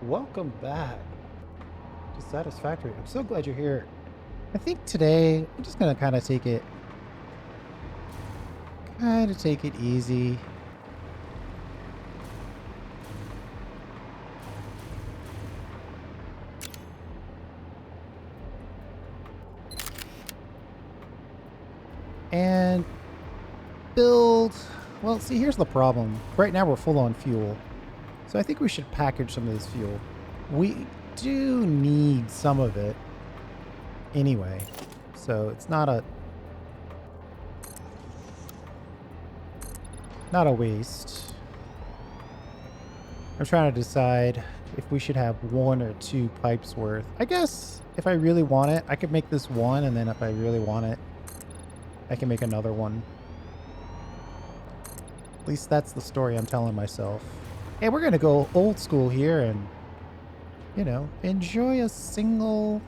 Welcome back to Satisfactory. I'm so glad you're here. I think today I'm just gonna kind of take it easy. And build. Well, see, here's the problem. Right now we're full on fuel. So I think we should package some of this fuel. We do need some of it anyway. So it's not a waste. I'm trying to decide if we should have one or two pipes worth. I guess if I really want it, I could make this one, and then if I really want it, I can make another one. At least that's the story I'm telling myself. Hey, we're going to go old school here and, enjoy a single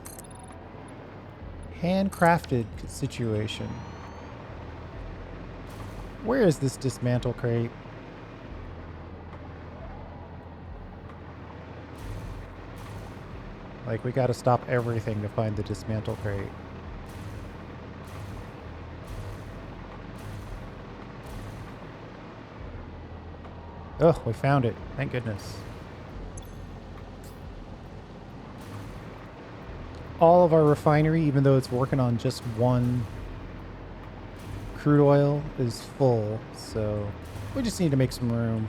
handcrafted situation. Where is this dismantle crate? Like, we got to stop everything to find the dismantle crate. Oh, we found it. Thank goodness. All of our refinery, even though it's working on just one crude oil, is full. So we just need to make some room.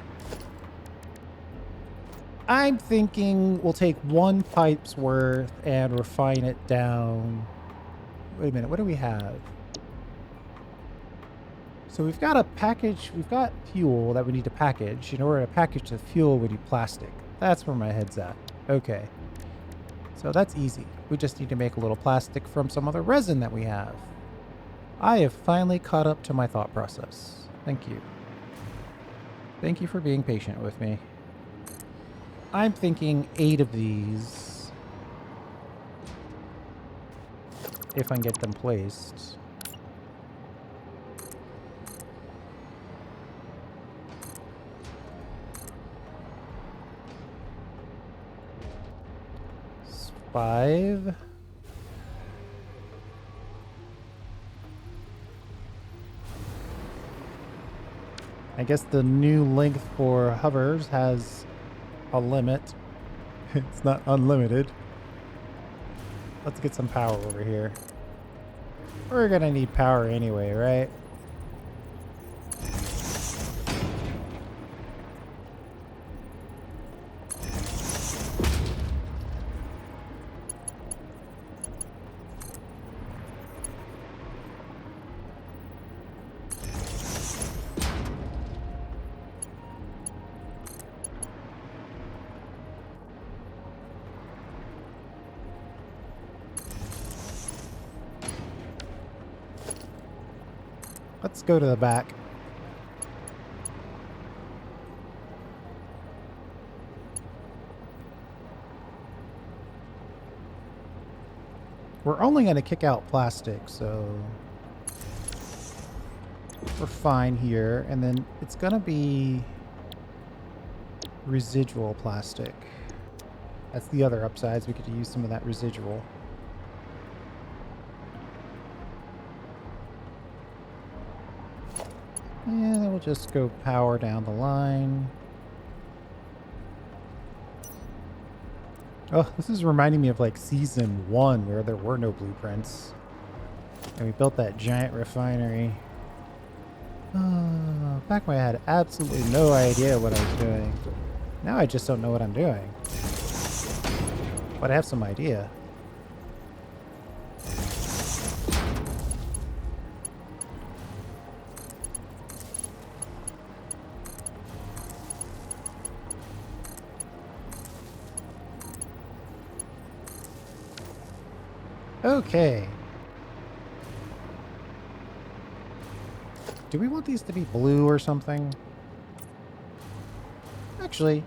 I'm thinking we'll take one pipe's worth and refine it down. Wait a minute. What do we have? So we've got we've got fuel that we need to package. In order to package the fuel, we need plastic. That's where my head's at. Okay. So that's easy. We just need to make a little plastic from some other resin that we have. I have finally caught up to my thought process. Thank you. Thank you for being patient with me. I'm thinking 8 of these, if I can get them placed. Five. I guess the new length for hovers has a limit. It's not unlimited. Let's get some power over here. We're gonna need power anyway, right? Let's go to the back. We're only going to kick out plastic, so we're fine here. And then it's going to be residual plastic. That's the other upsides. We could use some of that residual. And then we'll just go power down the line. Oh, this is reminding me of like season 1 where there were no blueprints. And we built that giant refinery. Back when I had absolutely no idea what I was doing. Now I just don't know what I'm doing. But I have some idea. Okay. Do we want these to be blue or something? Actually,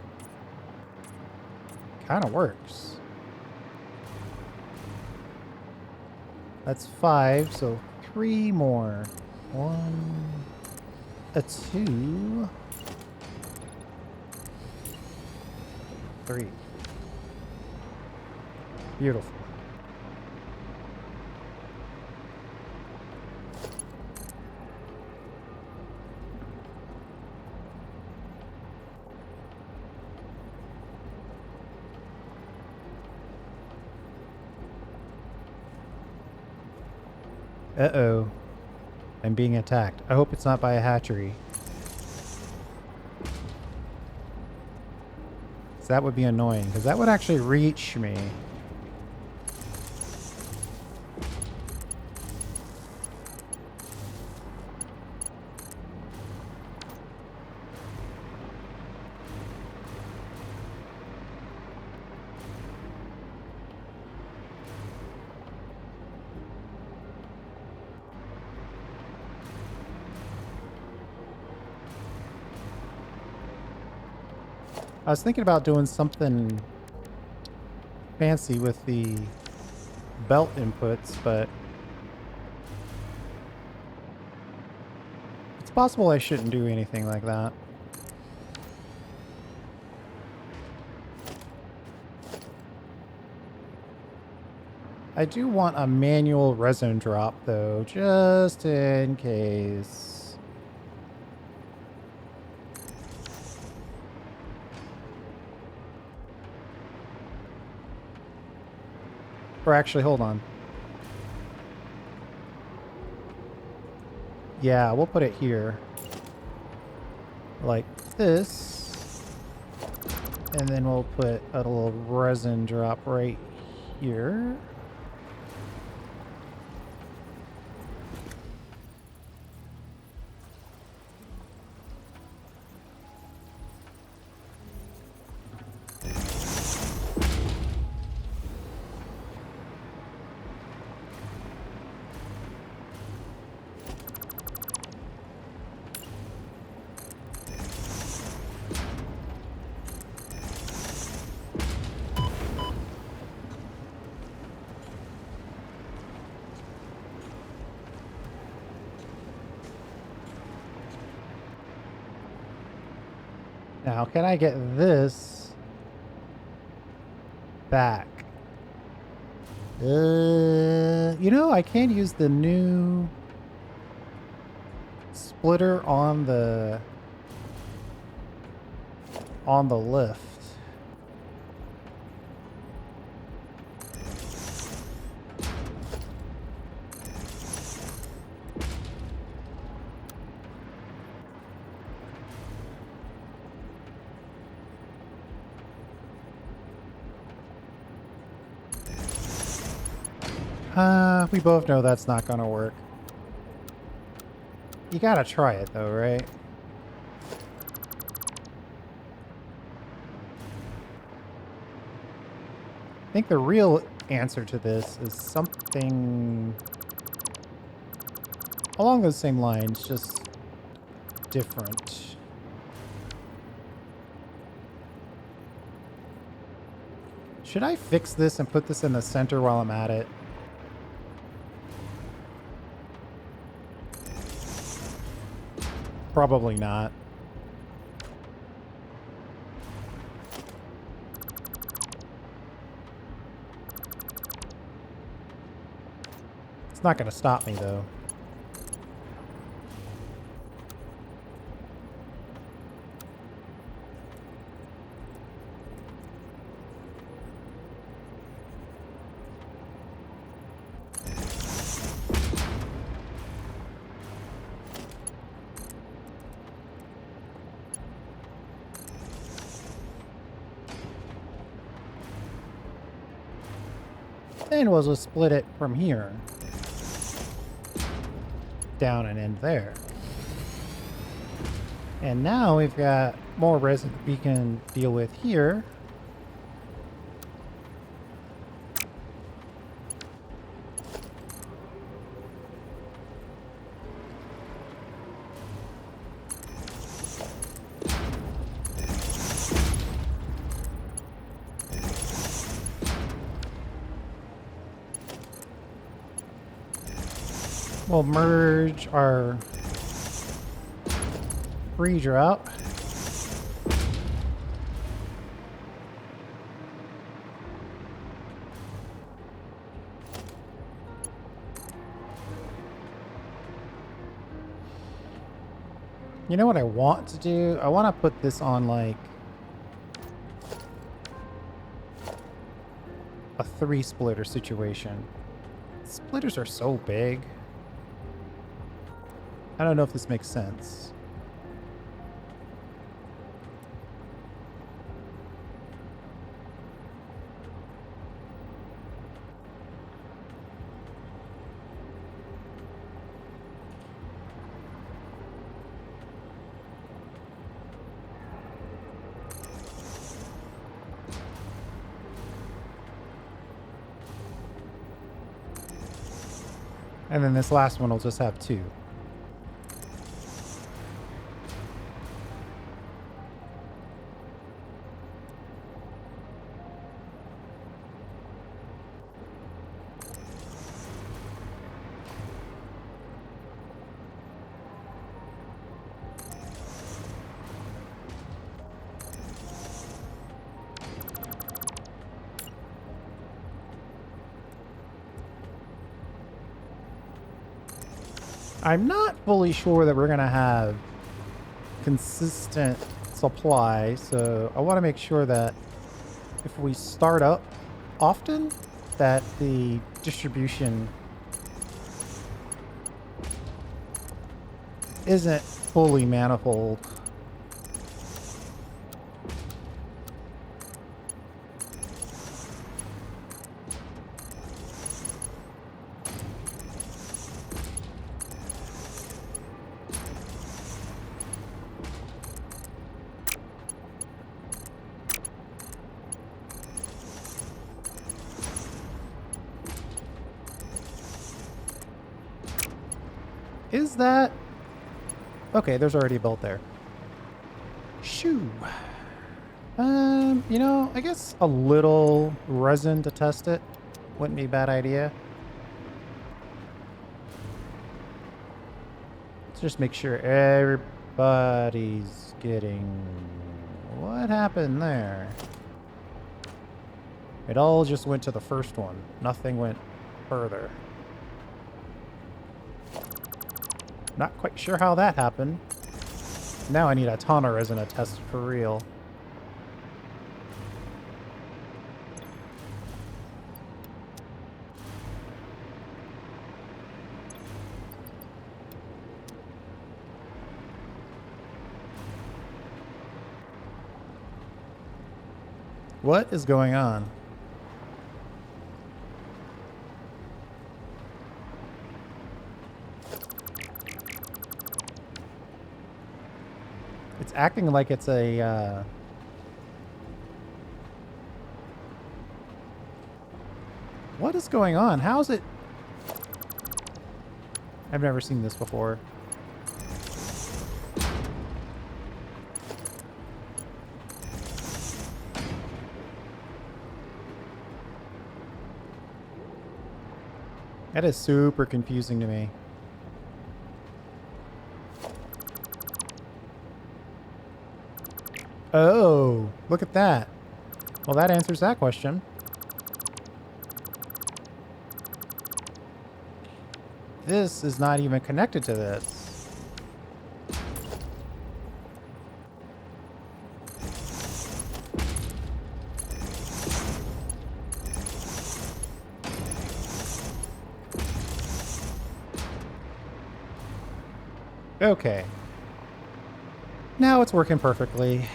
kind of works. That's 5, so 3 more. 1, a 2, 3. Beautiful. Uh-oh. I'm being attacked. I hope it's not by a hatchery. So that would be annoying, because that would actually reach me. I was thinking about doing something fancy with the belt inputs, but it's possible I shouldn't do anything like that. I do want a manual resin drop, though, just in case. Or actually, hold on. Yeah, we'll put it here. Like this. And then we'll put a little resin drop right here. Now, can I get this back? You know, I can use the new splitter on the lift. We both know that's not gonna work. You gotta try it though, right? I think the real answer to this is something along those same lines, just different. Should I fix this and put this in the center while I'm at it? Probably not. It's not going to stop me, though. Then we'll just split it from here. Down and end there. And now we've got more resin we can deal with here. We'll merge our pre-drop. You know what I want to do? I want to put this on like a 3-splitter situation. Splitters are so big. I don't know if this makes sense. And then this last one will just have 2. I'm not fully sure that we're going to have consistent supply, so I want to make sure that if we start up often, that the distribution isn't fully manifold. Is that... Okay, there's already a bolt there. Shoo. You know, I guess a little resin to test it wouldn't be a bad idea. Let's just make sure everybody's getting... What happened there? It all just went to the first one. Nothing went further. Not quite sure how that happened. Now I need a ton of resin to test for real. What is going on? It's acting like it's a, What is going on? How is it... I've never seen this before. That is super confusing to me. Oh, look at that. Well, that answers that question. This is not even connected to this. Okay. Now it's working perfectly.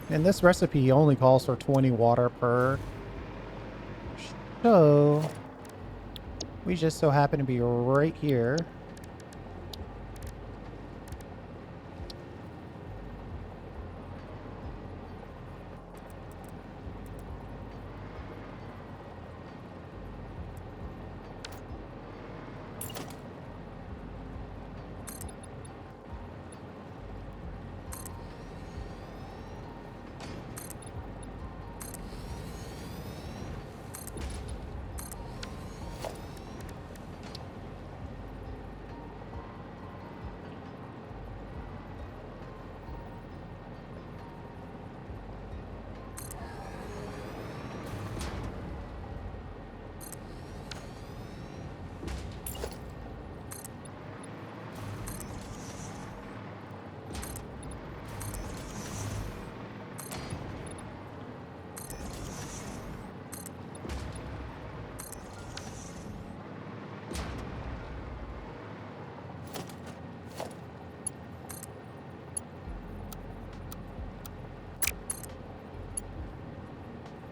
And this recipe only calls for 20 water per. So we just so happen to be right here.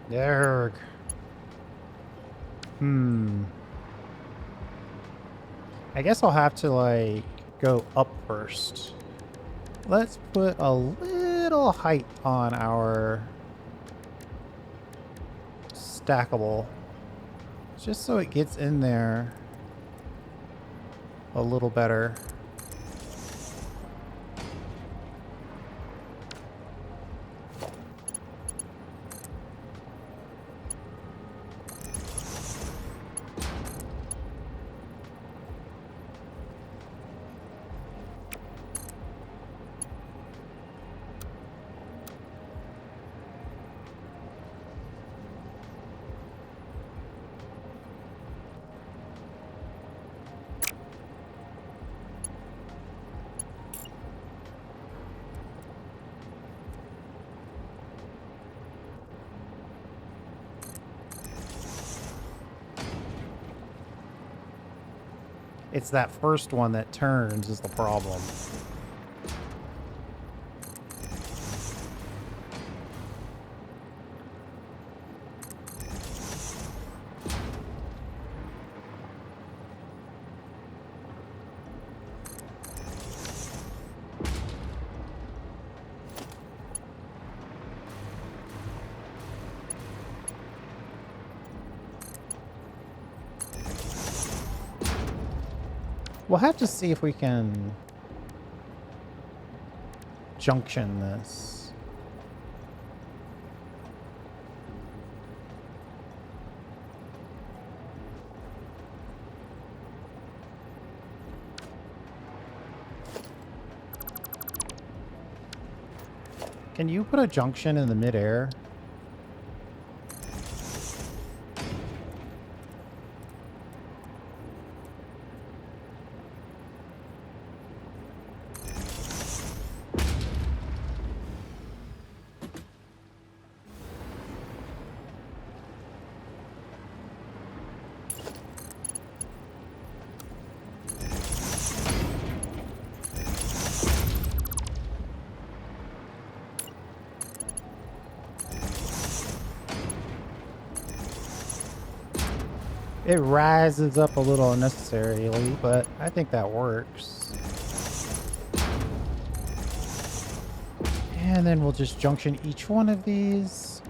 Yerg. I guess I'll have to, like, go up first. Let's put a little height on our stackable. Just so it gets in there a little better. It's that first one that turns is the problem. We'll have to see if we can junction this. Can you put a junction in the midair? It rises up a little unnecessarily, but I think that works. And then we'll just junction each one of these.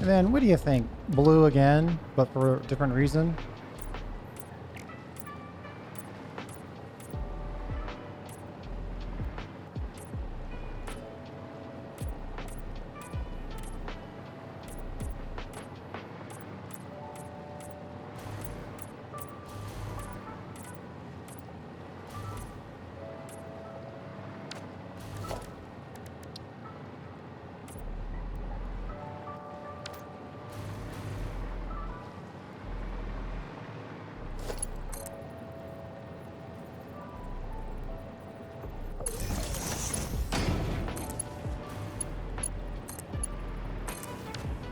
And then what do you think? Blue again, but for a different reason?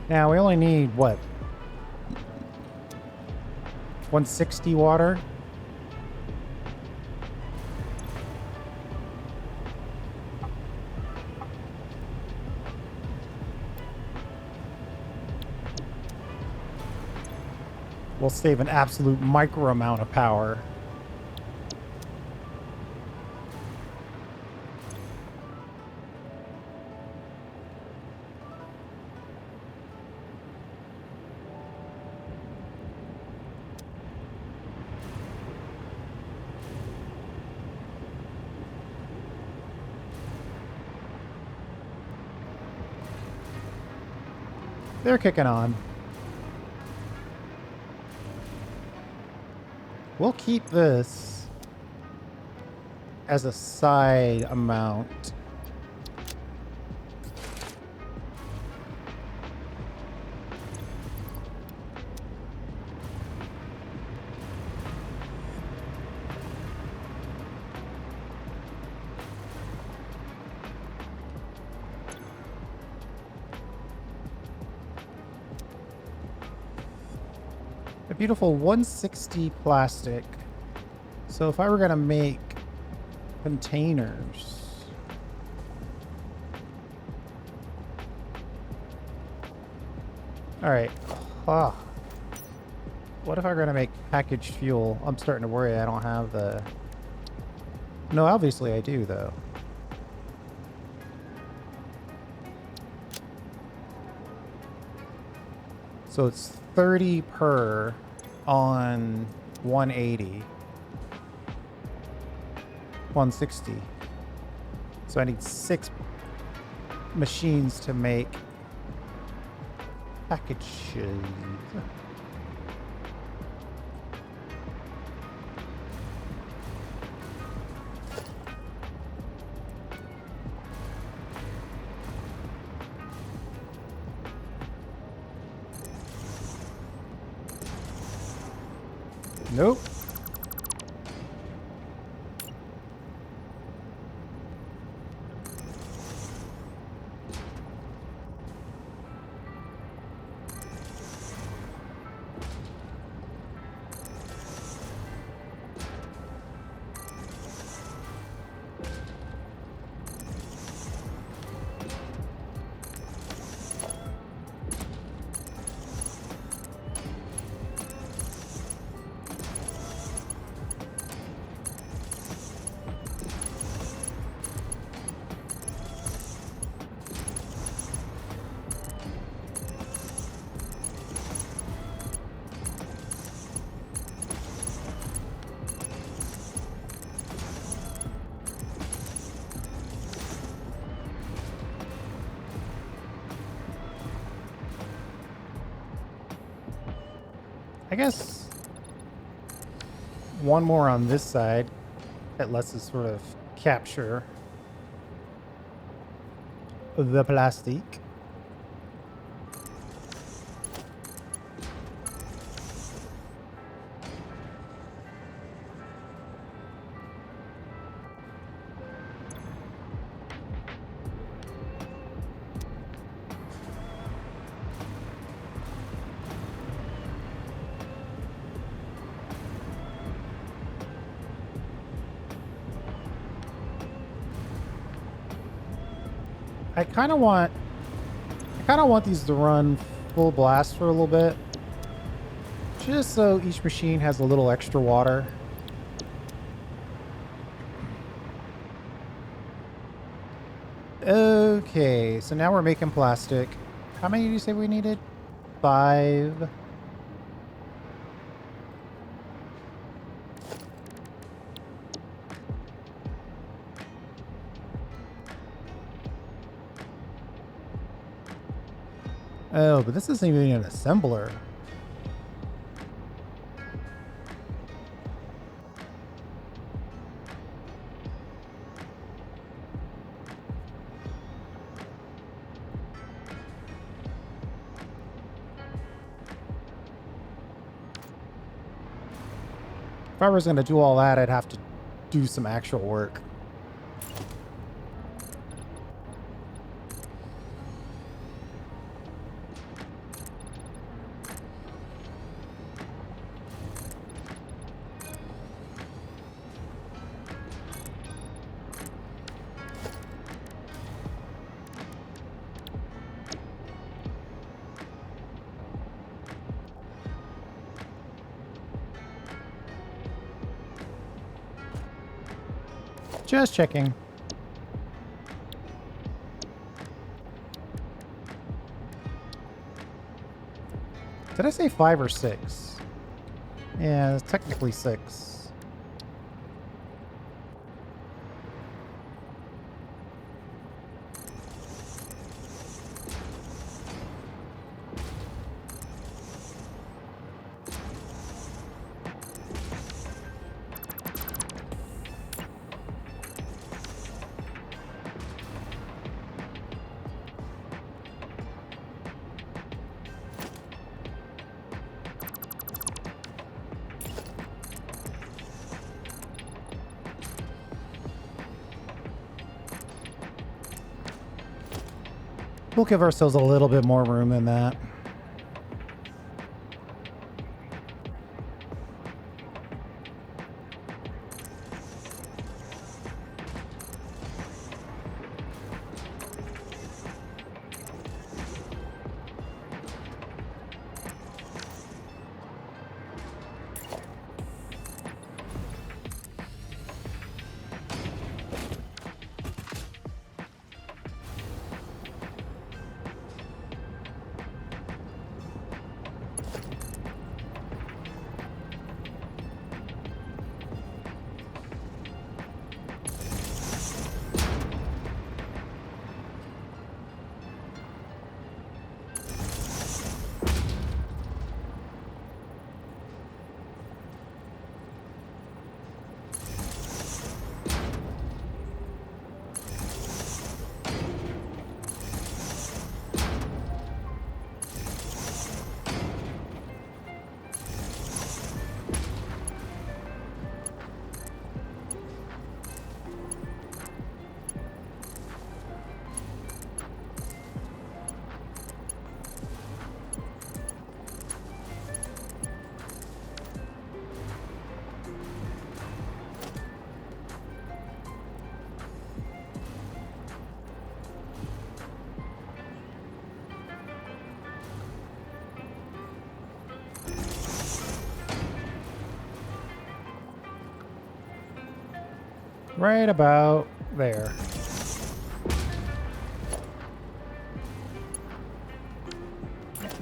Now we only need, what, 160 water? We'll save an absolute micro amount of power. They're kicking on. We'll keep this as a side amount. A beautiful 160 plastic. So if I were going to make containers, all right. What if I were going to make packaged fuel? I'm starting to worry I don't have the... No, obviously I do, though. So it's 30 per on 180. 160. So I need 6 machines to make packages. Nope. I guess one more on this side that lets us sort of capture the plastic. I kind of want these to run full blast for a little bit, just so each machine has a little extra water. Okay, so now we're making plastic. How many did you say we needed? 5. Oh, but this isn't even an assembler. If I was going to do all that, I'd have to do some actual work. Just checking. Did I say 5 or 6? Yeah, it's technically 6. We'll give ourselves a little bit more room than that. Right about there.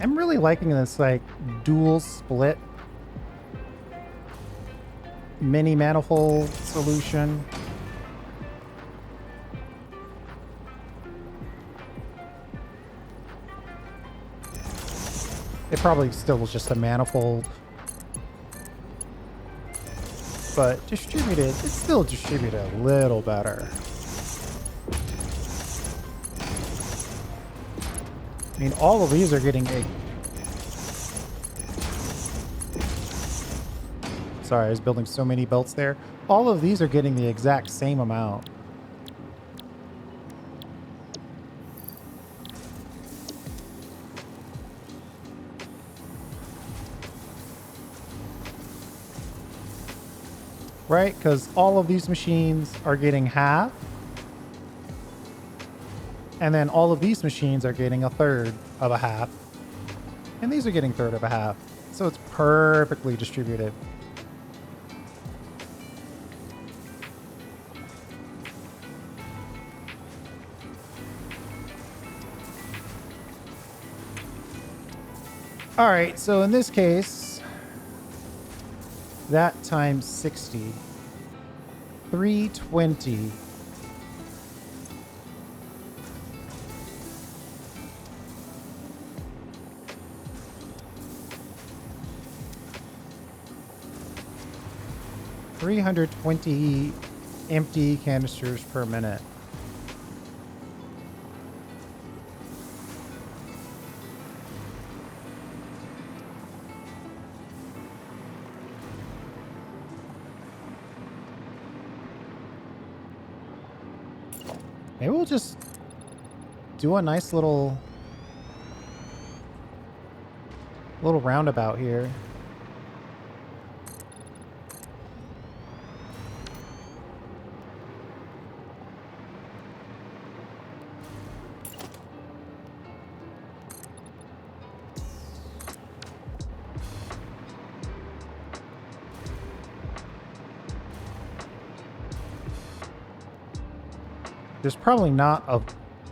I'm really liking this like dual split mini manifold solution. It probably still was just a manifold, but distributed, it's still distributed a little better. I mean, all of these are getting a... Sorry, I was building so many belts there. All of these are getting the exact same amount. Right? Because all of these machines are getting half. And then all of these machines are getting a third of a half. And these are getting a third of a half. So it's perfectly distributed. All right, so in this case, that times 60, 320. $320 empty canisters per minute. Maybe we'll just do a nice little roundabout here. There's probably not a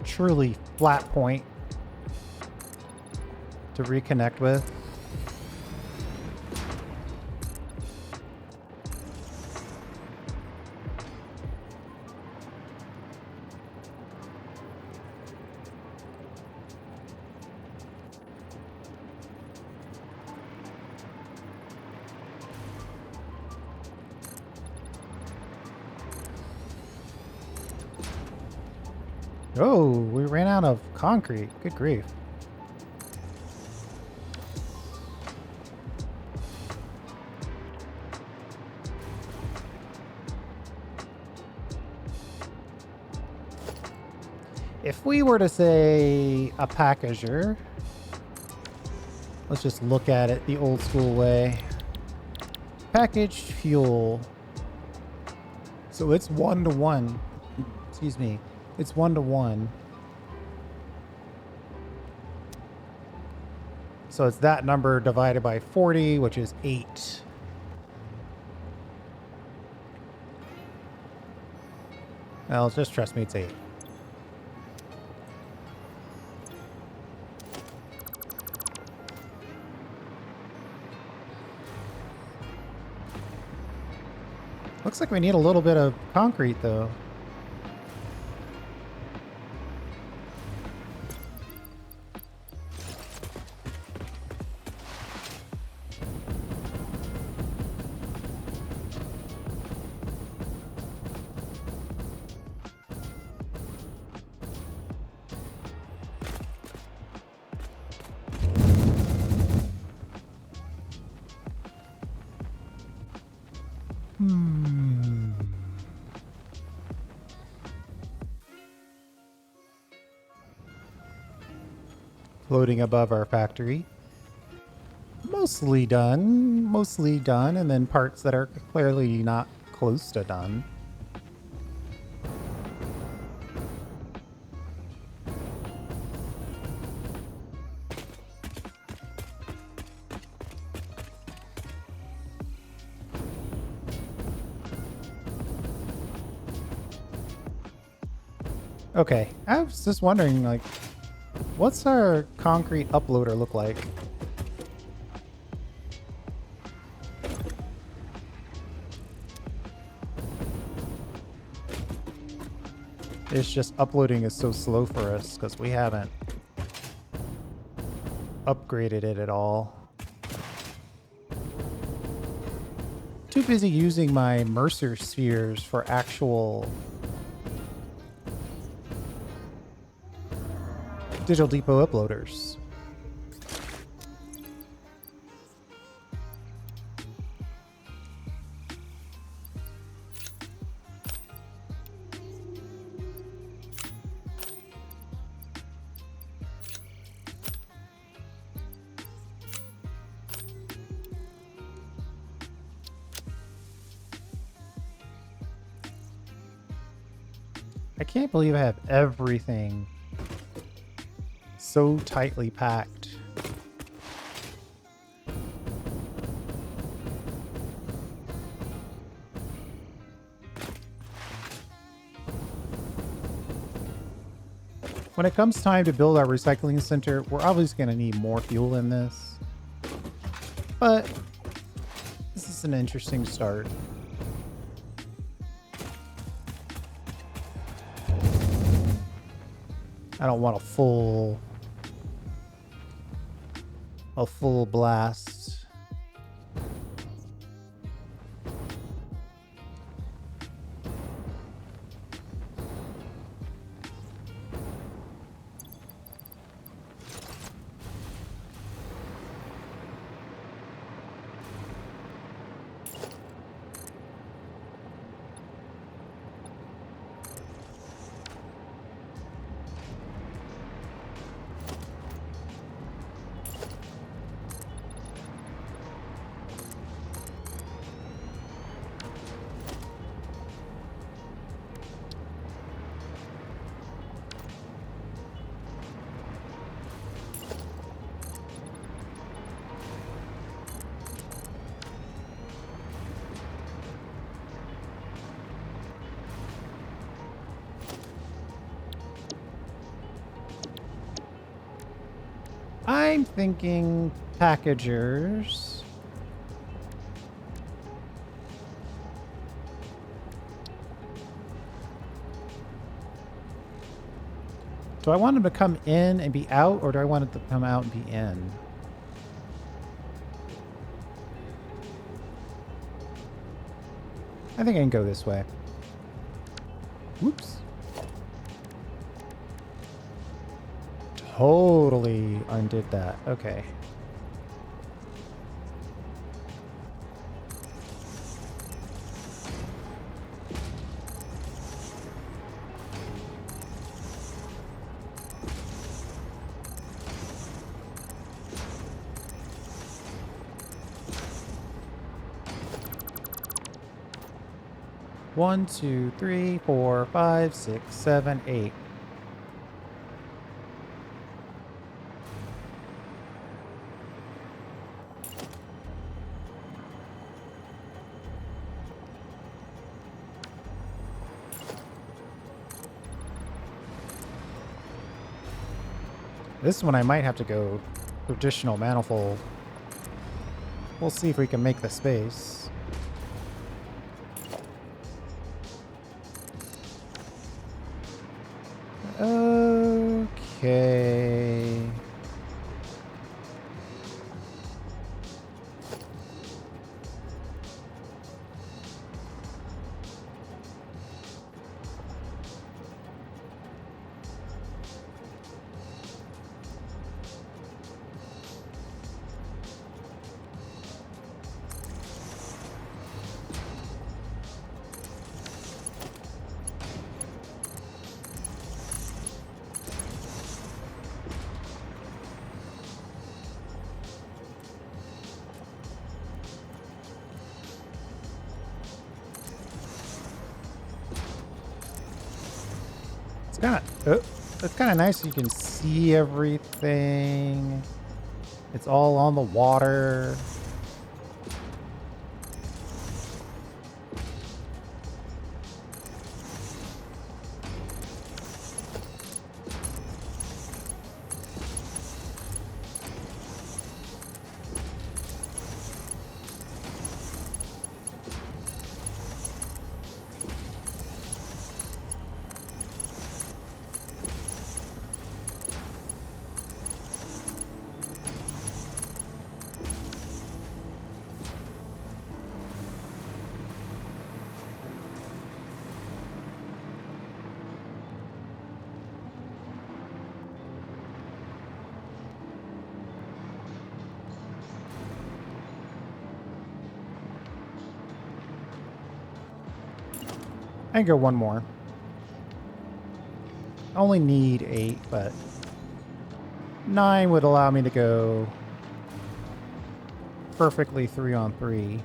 truly flat point to reconnect with. Oh, we ran out of concrete. Good grief. If we were to say a packager, let's just look at it the old school way. Packaged fuel. So it's 1-to-1. Excuse me. It's 1-to-1. So it's that number divided by 40, which is 8. Well, just trust me, it's 8. Looks like we need a little bit of concrete, though. Floating above our factory. Mostly done, and then parts that are clearly not close to done. Okay, I was just wondering, like, what's our concrete uploader look like? It's just uploading is so slow for us because we haven't upgraded it at all. Too busy using my Mercer spheres for actual Digital Depot uploaders. I can't believe I have everything so tightly packed. When it comes time to build our recycling center, we're obviously going to need more fuel in this. But this is an interesting start. I don't want a full blast. I'm thinking packagers. Do I want them to come in and be out, or do I want it to come out and be in? I think I can go this way. Whoops. Totally undid that. Okay. 1, 2, 3, 4, 5, 6, 7, 8. This one I might have to go traditional manifold. We'll see if we can make the space. Okay. It's kind of nice. You can see everything. It's all on the water. I can go one more. I only need 8, but 9 would allow me to go perfectly 3 on 3.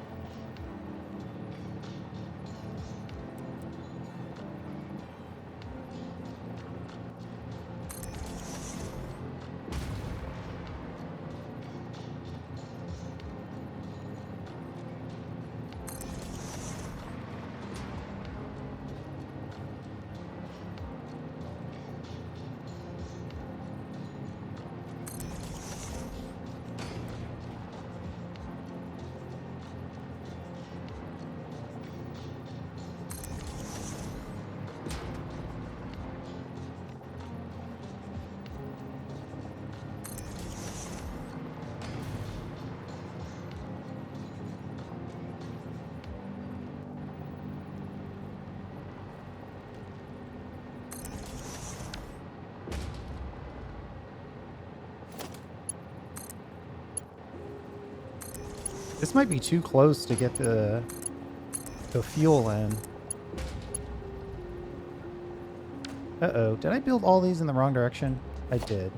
This might be too close to get the fuel in. Uh-oh. Did I build all these in the wrong direction? I did.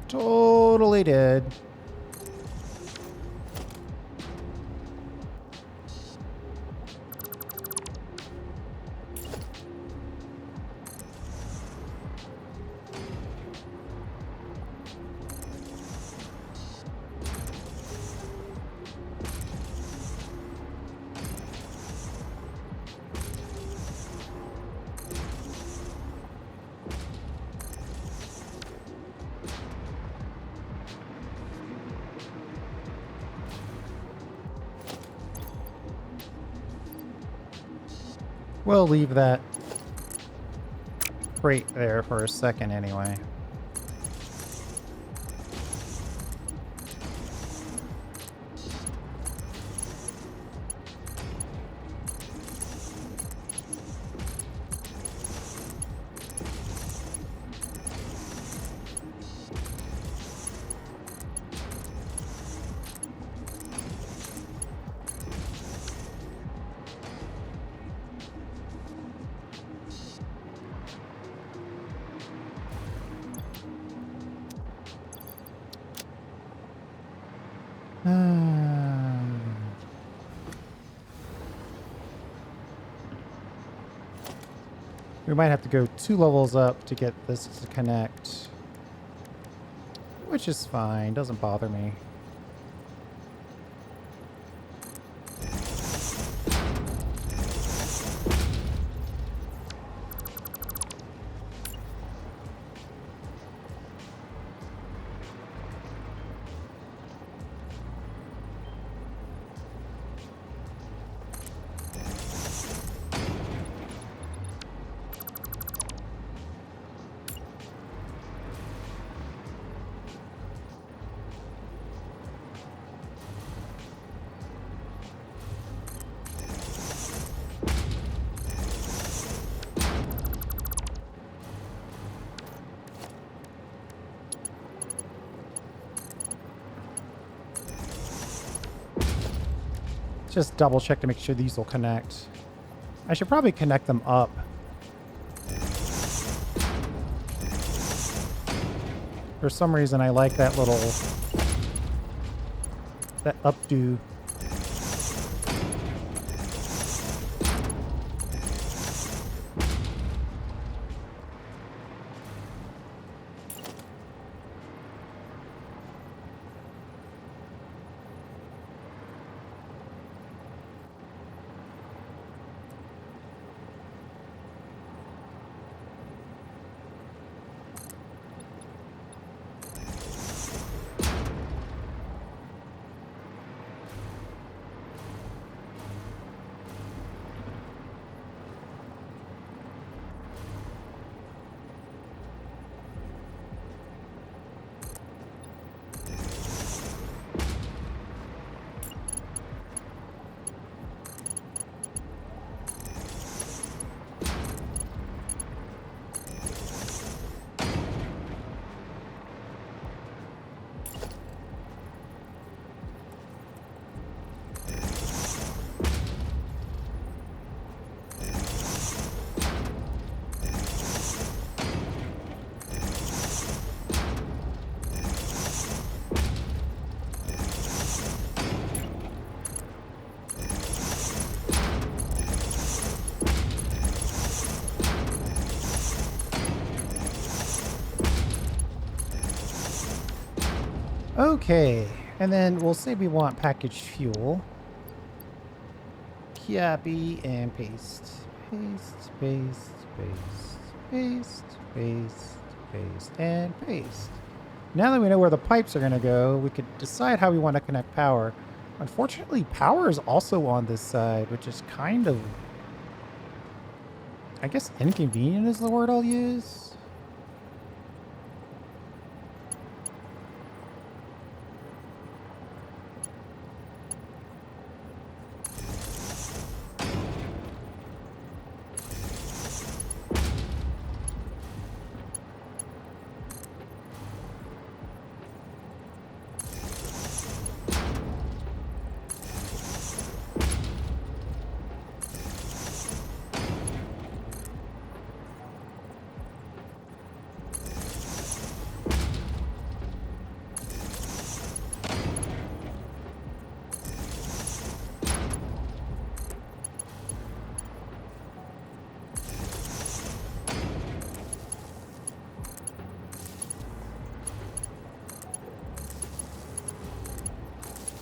Totally did. We'll leave that crate there for a second anyway. We might have to go 2 levels up to get this to connect. Which is fine, doesn't bother me. Just double check to make sure these will connect. I should probably connect them up. For some reason, I like that little, that updo. Okay, and then we'll say we want packaged fuel. Copy and paste. Paste, paste, paste, paste, paste, paste, and paste. Now that we know where the pipes are going to go, we could decide how we want to connect power. Unfortunately, power is also on this side, which is kind of, I guess, inconvenient is the word I'll use.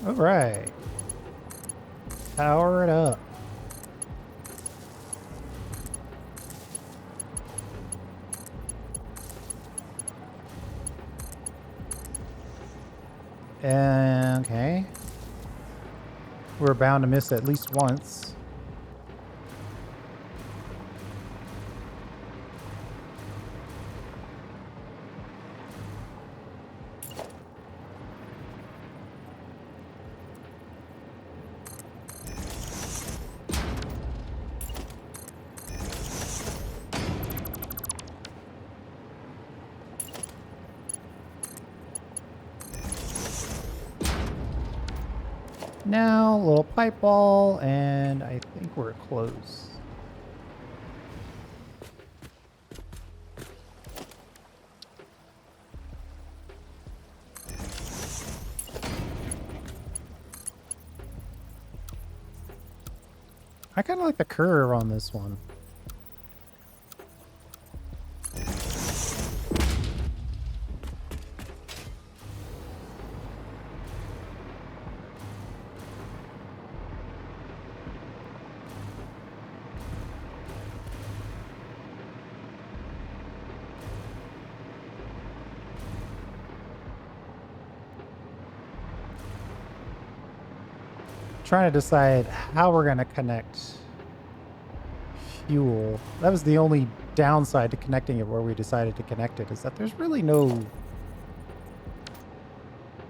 All right. Power it up. Okay. We're bound to miss at least once. Now, a little pipe ball, and I think we're close. I kind of like the curve on this one. trying to decide how we're going to connect fuel. That was the only downside to connecting it where we decided to connect it, is that there's really no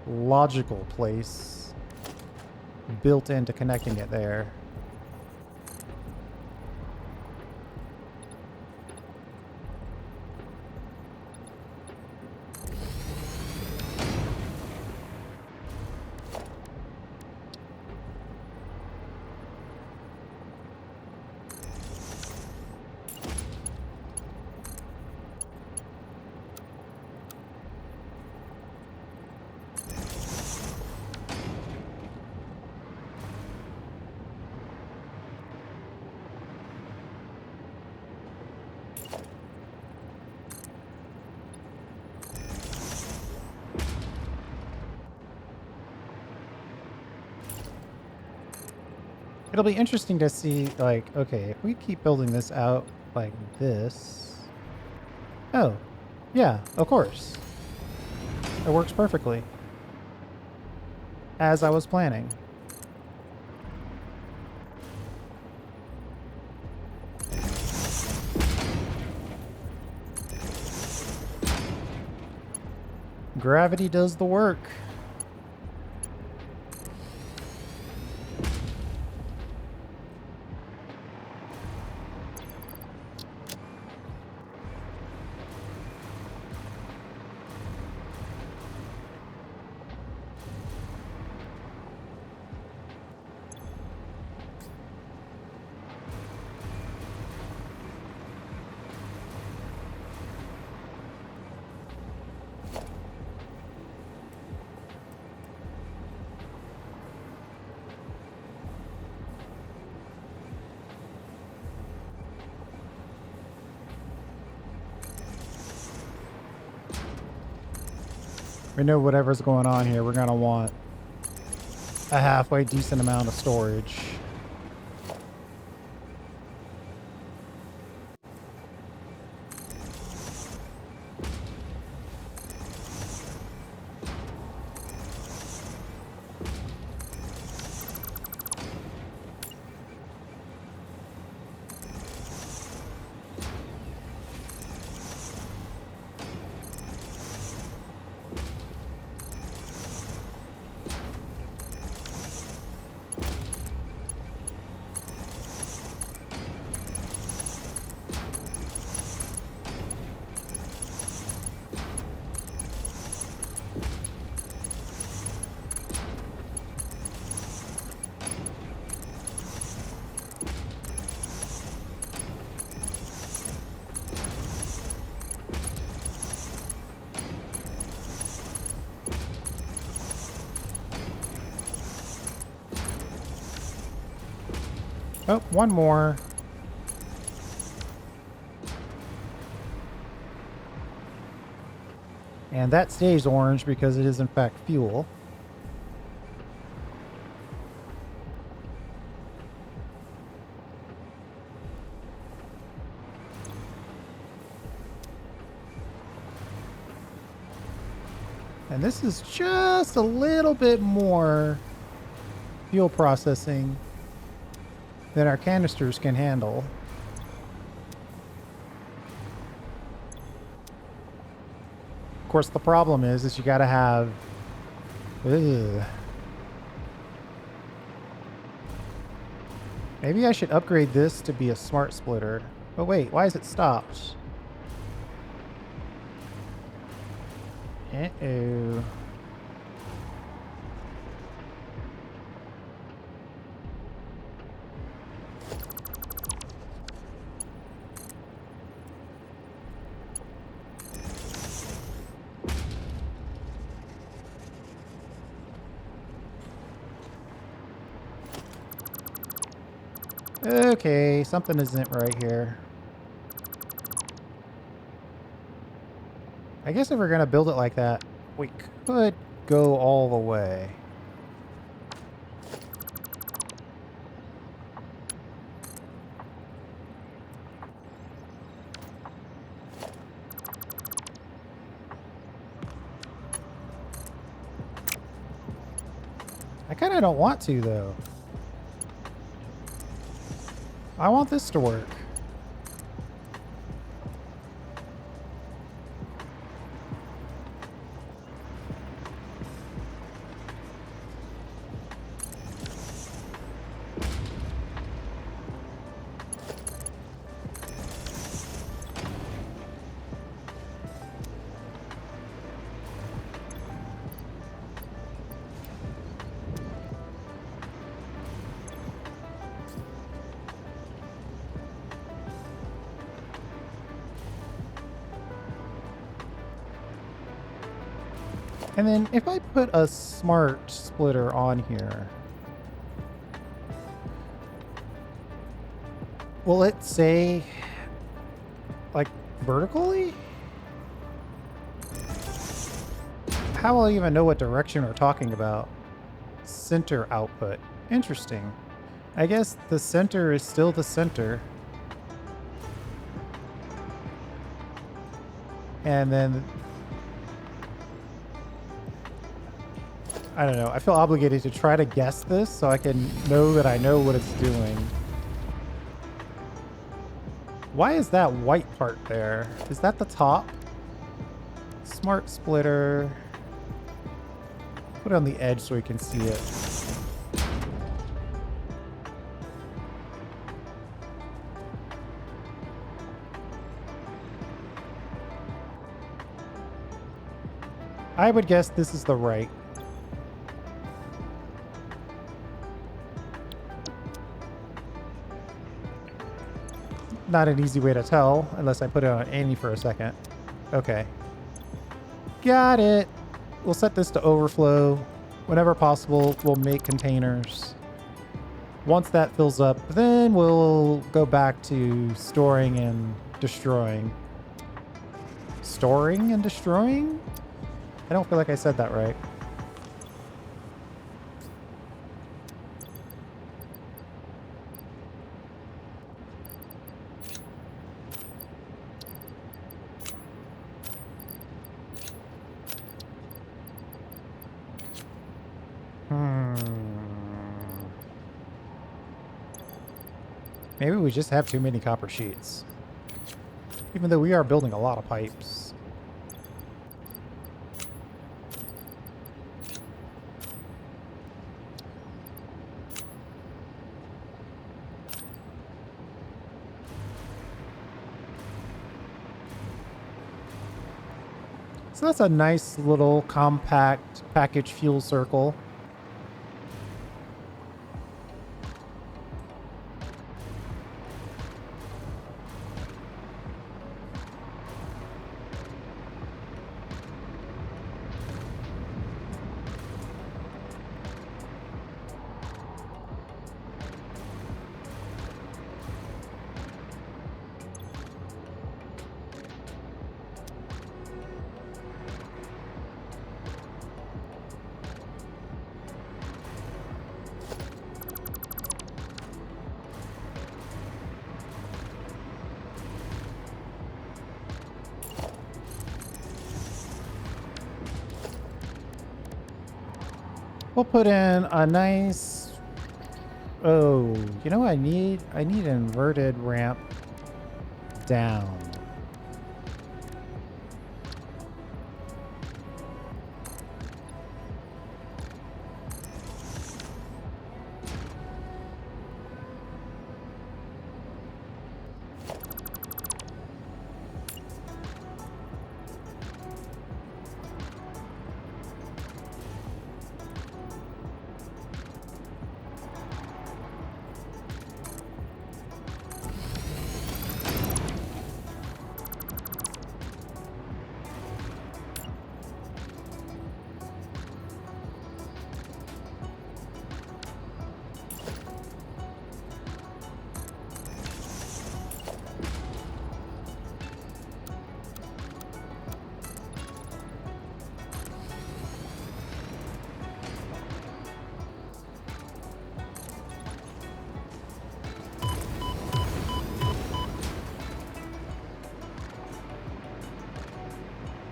logical place built into connecting it there. It'll be interesting to see, like, okay, if we keep building this out like this. Oh, yeah, of course. It works perfectly. As I was planning. Gravity does the work. We know whatever's going on here, we're gonna want a halfway decent amount of storage. Oh, one more. And that stays orange because it is in fact fuel. And this is just a little bit more fuel processing than our canisters can handle. Of course, the problem is you gotta have... Ugh. Maybe I should upgrade this to be a smart splitter. But wait, why is it stopped? Uh-oh. Okay, something isn't right here. I guess if we're gonna build it like that, we could go all the way. I kind of don't want to, though. I want this to work. And then if I put a smart splitter on here, will it say like vertically? How will I even know what direction we're talking about? Center output. Interesting. I guess the center is still the center. And then I don't know. I feel obligated to try to guess this so I can know that I know what it's doing. Why is that white part there? Is that the top? Smart splitter. Put it on the edge so we can see it. I would guess this is the right. Not an easy way to tell unless I put it on Annie for a second. Okay. Got it. We'll set this to overflow. Whenever possible, we'll make containers. Once that fills up, then we'll go back to storing and destroying. Storing and destroying? I don't feel like I said that right. Maybe we just have too many copper sheets. Even though we are building a lot of pipes. So that's a nice little compact package fuel circle. We'll put in a nice, oh, you know what I need? I need an inverted ramp down.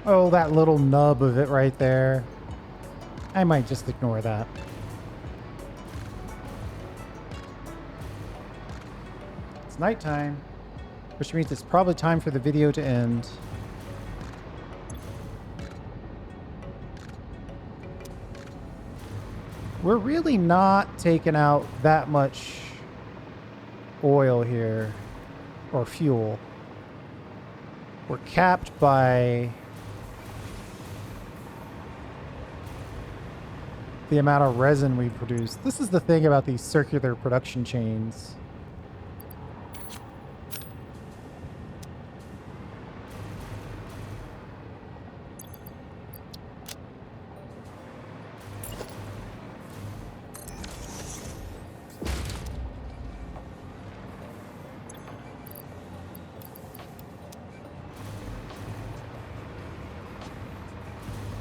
Oh, that little nub of it right there. I might just ignore that. It's nighttime, which means it's probably time for the video to end. We're really not taking out that much oil here, or fuel. We're capped by the amount of resin we produce. This is the thing about these circular production chains.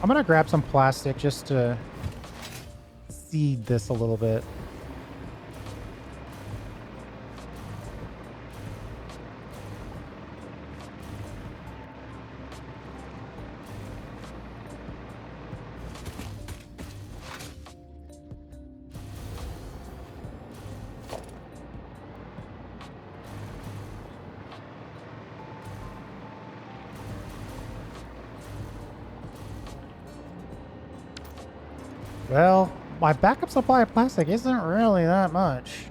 I'm gonna grab some plastic just to seed this a little bit. Well, my backup supply of plastic isn't really that much.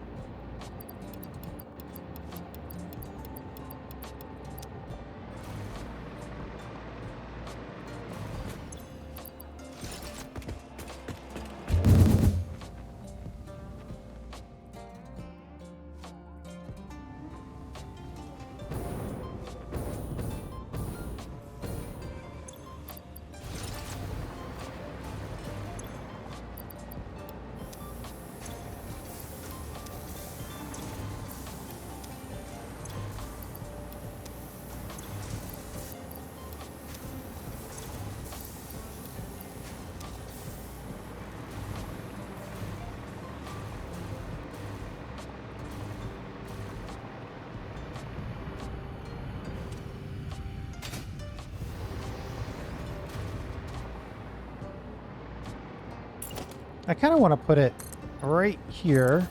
I kind of want to put it right here.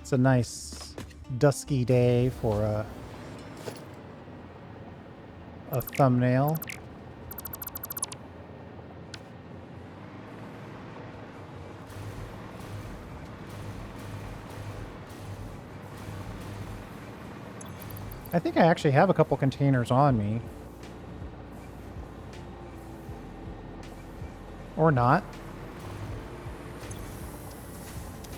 It's a nice dusky day for a thumbnail. I think I actually have a couple containers on me. Or not.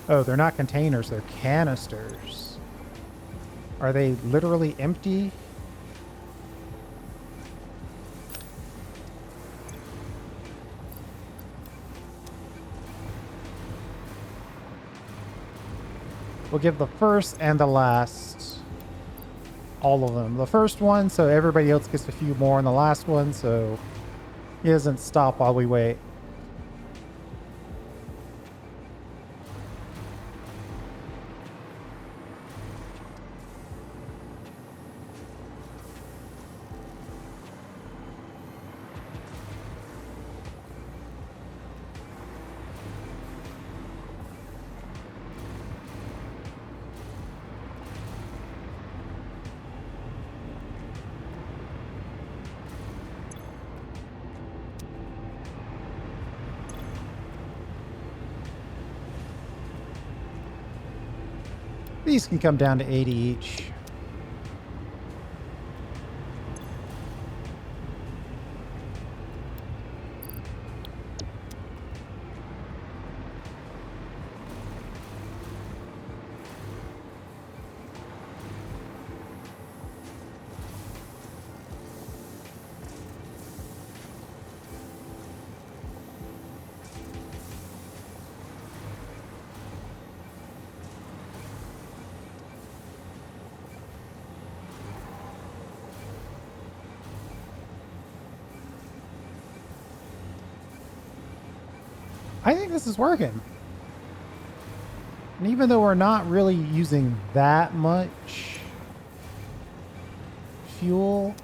Oh, they're not containers, they're canisters. Are they literally empty? We'll give the first and the last. All of them. The first one, so everybody else gets a few more, and the last one, so he doesn't stop while we wait. These can come down to 80 each. I think this is working. And even though we're not really using that much fuel,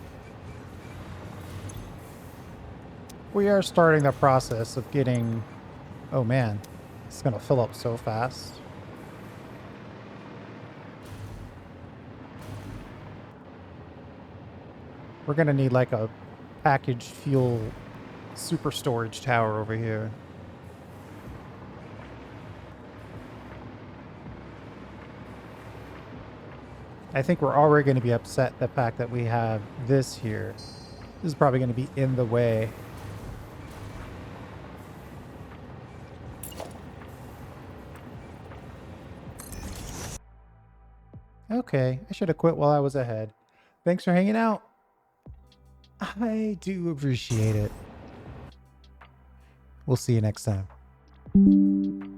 We are starting the process of getting... Oh man, it's gonna fill up so fast. We're gonna need like a packaged fuel super storage tower over here. I think we're already going to be upset the fact that we have this here. This is probably going to be in the way. Okay, I should have quit while I was ahead. Thanks for hanging out. I do appreciate it. We'll see you next time.